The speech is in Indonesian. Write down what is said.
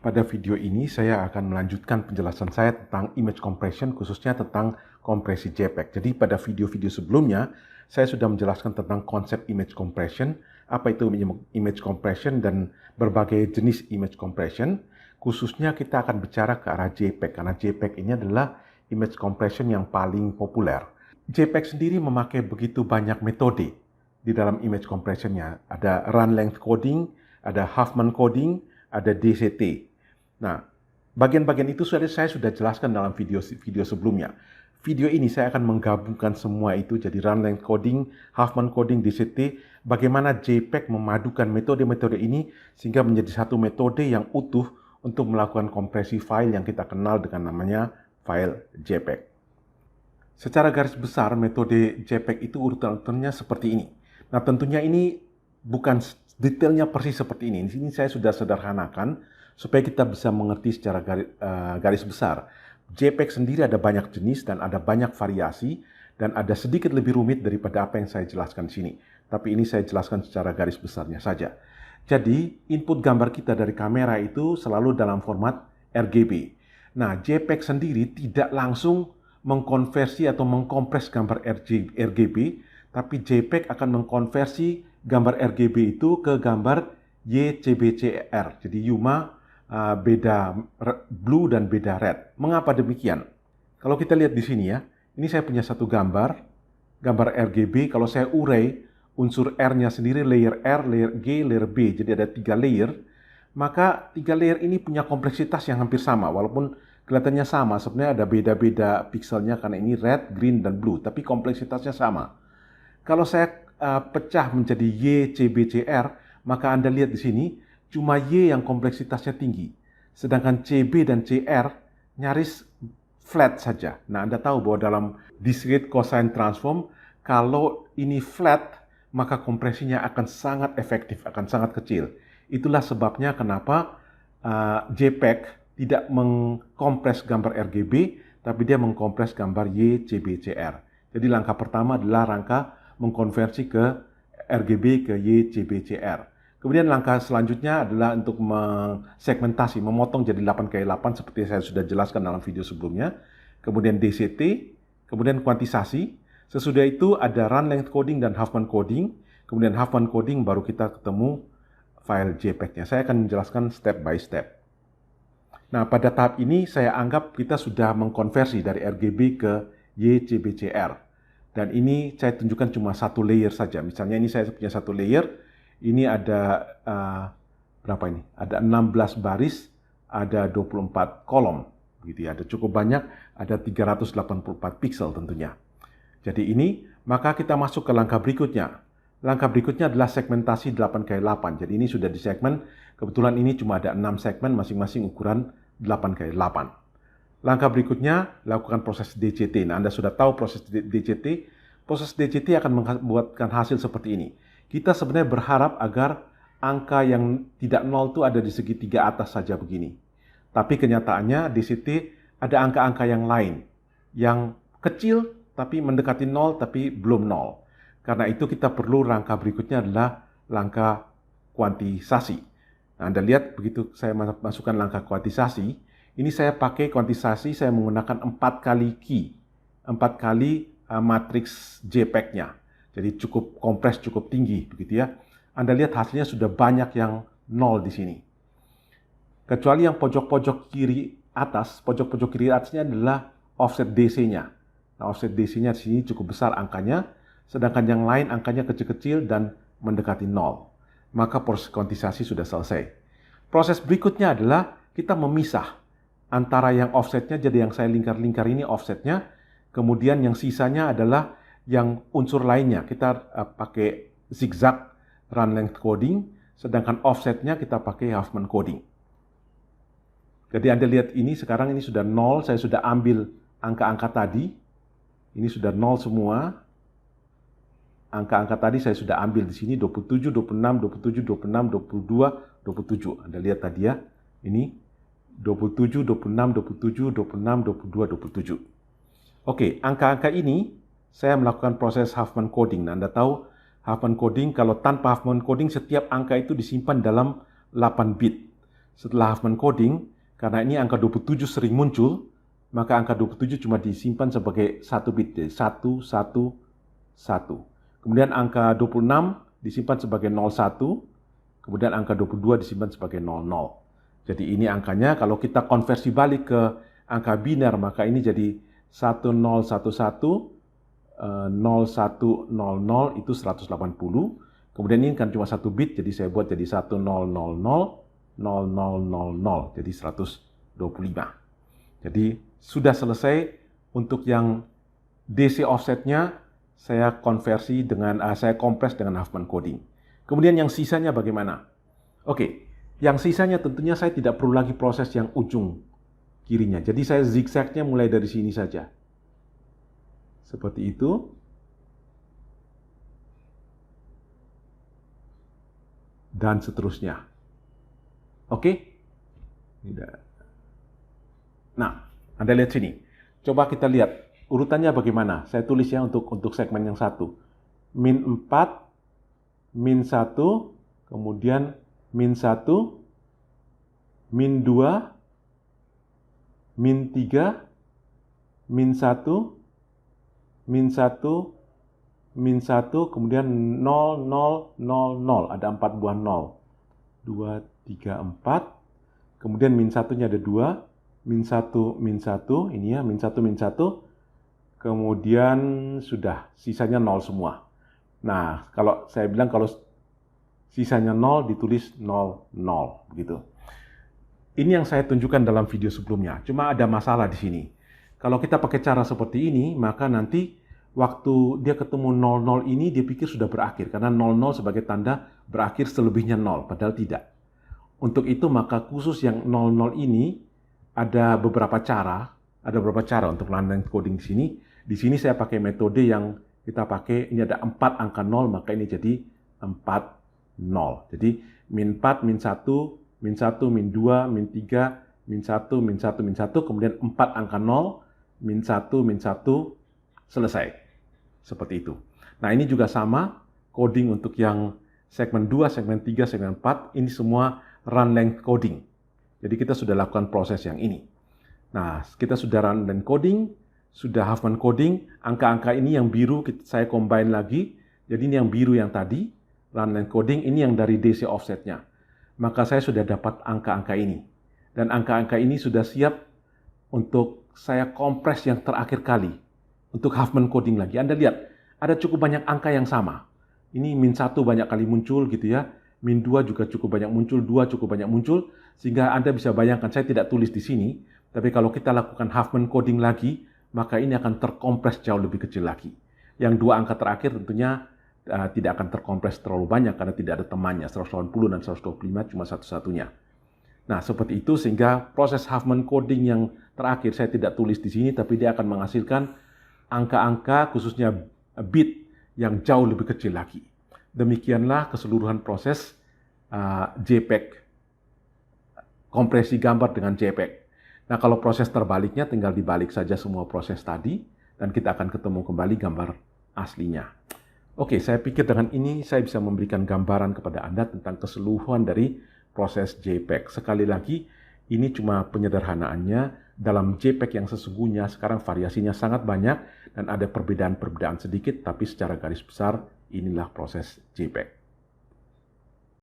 Pada video ini saya akan melanjutkan penjelasan saya tentang image compression, khususnya tentang kompresi JPEG. Jadi pada video-video sebelumnya, saya sudah menjelaskan tentang konsep image compression, apa itu image compression dan berbagai jenis image compression. Khususnya kita akan bicara ke arah JPEG, karena JPEG ini adalah image compression yang paling populer. JPEG sendiri memakai begitu banyak metode di dalam image compressionnya. Ada run length coding, ada Huffman coding, ada DCT. Nah, bagian-bagian itu saya sudah jelaskan dalam video sebelumnya. Video ini saya akan menggabungkan semua itu jadi run length coding, Huffman coding, DCT, bagaimana JPEG memadukan metode-metode ini sehingga menjadi satu metode yang utuh untuk melakukan kompresi file yang kita kenal dengan namanya file JPEG. Secara garis besar, metode JPEG itu urutan-urutannya seperti ini. Nah, tentunya ini bukan detailnya persis seperti ini. Di sini saya sudah sederhanakan supaya kita bisa mengerti secara garis besar. JPEG sendiri ada banyak jenis dan ada banyak variasi dan ada sedikit lebih rumit daripada apa yang saya jelaskan di sini. Tapi ini saya jelaskan secara garis besarnya saja. Jadi, input gambar kita dari kamera itu selalu dalam format RGB. Nah, JPEG sendiri tidak langsung mengkonversi atau mengkompres gambar RGB, tapi JPEG akan mengkonversi gambar RGB itu ke gambar YCBCR. Jadi Yuma beda blue dan beda red. Mengapa demikian? Kalau kita lihat di sini ya, ini saya punya satu gambar RGB. Kalau saya urai unsur R-nya sendiri, layer R, layer G, layer B, jadi ada 3 layer. Maka 3 layer ini punya kompleksitas yang hampir sama, walaupun kelihatannya sama. Sebenarnya ada beda-beda pixelnya karena ini red, green, dan blue, tapi kompleksitasnya sama. Kalau saya pecah menjadi YCBCR, maka Anda lihat di sini, cuma Y yang kompleksitasnya tinggi. Sedangkan CB dan CR nyaris flat saja. Nah, Anda tahu bahwa dalam discrete cosine transform, kalau ini flat, maka kompresinya akan sangat efektif, akan sangat kecil. Itulah sebabnya kenapa JPEG tidak mengkompres gambar RGB, tapi dia mengkompres gambar YCBCR. Jadi langkah pertama adalah rangka mengkonversi ke RGB ke YCBCR. Kemudian langkah selanjutnya adalah untuk segmentasi, memotong jadi 8x8 seperti saya sudah jelaskan dalam video sebelumnya. Kemudian DCT, kemudian kuantisasi. Sesudah itu ada run length coding dan Huffman coding. Kemudian Huffman coding baru kita ketemu file JPEG-nya. Saya akan menjelaskan step by step. Nah, pada tahap ini saya anggap kita sudah mengkonversi dari RGB ke YCBCR. Dan ini saya tunjukkan cuma satu layer saja. Misalnya ini saya punya satu layer. Ini ada berapa ini? Ada 16 baris, ada 24 kolom, begitu ya. Ada cukup banyak, ada 384 pixel tentunya. Jadi ini, maka kita masuk ke langkah berikutnya. Langkah berikutnya adalah segmentasi 8x8. Jadi ini sudah disegmen. Kebetulan ini cuma ada 6 segmen, masing-masing ukuran 8x8. Langkah berikutnya, lakukan proses DCT. Nah, Anda sudah tahu proses DCT. Proses DCT akan membuatkan hasil seperti ini. Kita sebenarnya berharap agar angka yang tidak nol itu ada di segitiga atas saja begini. Tapi kenyataannya DCT ada angka-angka yang lain. Yang kecil tapi mendekati nol tapi belum nol. Karena itu kita perlu langkah berikutnya adalah langkah kuantisasi. Nah, Anda lihat begitu saya masukkan langkah kuantisasi, ini saya pakai kuantisasi, saya menggunakan 4 kali key. 4 kali matriks JPEG-nya. Jadi cukup kompres, cukup tinggi, begitu ya. Anda lihat hasilnya sudah banyak yang nol di sini. Kecuali yang pojok-pojok kiri atas, pojok-pojok kiri atasnya adalah offset DC-nya. Nah, offset DC-nya di sini cukup besar angkanya, sedangkan yang lain angkanya kecil-kecil dan mendekati nol. Maka proses kuantisasi sudah selesai. Proses berikutnya adalah kita memisah antara yang offsetnya, jadi yang saya lingkar-lingkar ini offsetnya, kemudian yang sisanya adalah yang unsur lainnya. Kita pakai zigzag run length coding, sedangkan offsetnya kita pakai Huffman coding. Jadi Anda lihat ini sekarang ini sudah nol, saya sudah ambil angka-angka tadi. Ini sudah nol semua. Angka-angka tadi saya sudah ambil di sini 27, 26, 27, 26, 22, 27. Anda lihat tadi ya. Ini 27, 26, 27, 26, 22, 27. Oke, angka-angka ini saya melakukan proses Huffman coding. Nah, Anda tahu Huffman coding, kalau tanpa Huffman coding, setiap angka itu disimpan dalam 8 bit. setelah Huffman coding, karena ini angka 27 sering muncul, maka angka 27 cuma disimpan sebagai 1 bit, 1, 1, 1. Kemudian angka 26 disimpan sebagai 01, kemudian angka 22 disimpan sebagai 00. Jadi ini angkanya, kalau kita konversi balik ke angka biner, maka ini jadi 1011, 0100 itu 180. Kemudian ini kan cuma 1 bit, jadi saya buat jadi 1000, 0000, jadi 125. Jadi sudah selesai untuk yang DC offsetnya, saya konversi dengan, saya kompres dengan Huffman coding. Kemudian yang sisanya bagaimana? Oke, yang sisanya tentunya saya tidak perlu lagi proses yang ujung kirinya. Jadi saya zigzagnya mulai dari sini saja. Seperti itu. Dan seterusnya. Oke? Nah, Anda lihat sini. Coba kita lihat urutannya bagaimana. Saya tulis ya untuk segmen yang satu. Min 4, min 1, kemudian min 1, min 2, min 3, min 1, min 1, min 1, kemudian 0, 0, 0, 0. Ada 4 buah 0. 2, 3, 4. Kemudian min 1-nya ada 2. Min 1, min 1. Ini ya, min 1, min 1. Kemudian sudah, sisanya 0 semua. Nah, kalau saya bilang kalau sisanya 0 ditulis 0, 0. Begitu. Ini yang saya tunjukkan dalam video sebelumnya. Cuma ada masalah di sini. Kalau kita pakai cara seperti ini, maka nanti waktu dia ketemu 00 ini, dia pikir sudah berakhir. Karena 00 sebagai tanda berakhir, selebihnya 0. Padahal tidak. Untuk itu, maka khusus yang 00 ini, ada beberapa cara. Ada beberapa cara untuk line length coding di sini. Di sini saya pakai metode yang kita pakai. Ini ada 4 angka 0, maka ini jadi 40. Jadi, min 4, min 1, min 1, min 2, min 3, min 1, min 1, min 1, kemudian 4 angka 0, min 1, min 1, selesai. Seperti itu. Nah, ini juga sama, coding untuk yang segmen 2, segmen 3, segmen 4, ini semua run length coding. Jadi kita sudah lakukan proses yang ini. Nah, kita sudah run length coding, sudah Huffman coding, angka-angka ini yang biru saya combine lagi, jadi ini yang biru yang tadi, run length coding, ini yang dari DC offsetnya. Maka saya sudah dapat angka-angka ini. Dan angka-angka ini sudah siap untuk saya kompres yang terakhir kali. Untuk Huffman coding lagi. Anda lihat, ada cukup banyak angka yang sama. Ini min 1 banyak kali muncul gitu ya. Min 2 juga cukup banyak muncul, 2 cukup banyak muncul. Sehingga Anda bisa bayangkan, saya tidak tulis di sini. Tapi kalau kita lakukan Huffman coding lagi, maka ini akan terkompres jauh lebih kecil lagi. Yang 2 angka terakhir tentunya tidak akan terkompres terlalu banyak karena tidak ada temannya. 180 dan 125 cuma satu-satunya. Nah, seperti itu sehingga proses Huffman coding yang terakhir saya tidak tulis di sini, tapi dia akan menghasilkan angka-angka khususnya bit yang jauh lebih kecil lagi. Demikianlah keseluruhan proses JPEG, kompresi gambar dengan JPEG. Nah, kalau proses terbaliknya tinggal dibalik saja semua proses tadi dan kita akan ketemu kembali gambar aslinya. Oke, saya pikir dengan ini saya bisa memberikan gambaran kepada Anda tentang keseluruhan dari proses JPEG. Sekali lagi, ini cuma penyederhanaannya. Dalam JPEG yang sesungguhnya sekarang variasinya sangat banyak dan ada perbedaan-perbedaan sedikit, tapi secara garis besar inilah proses JPEG.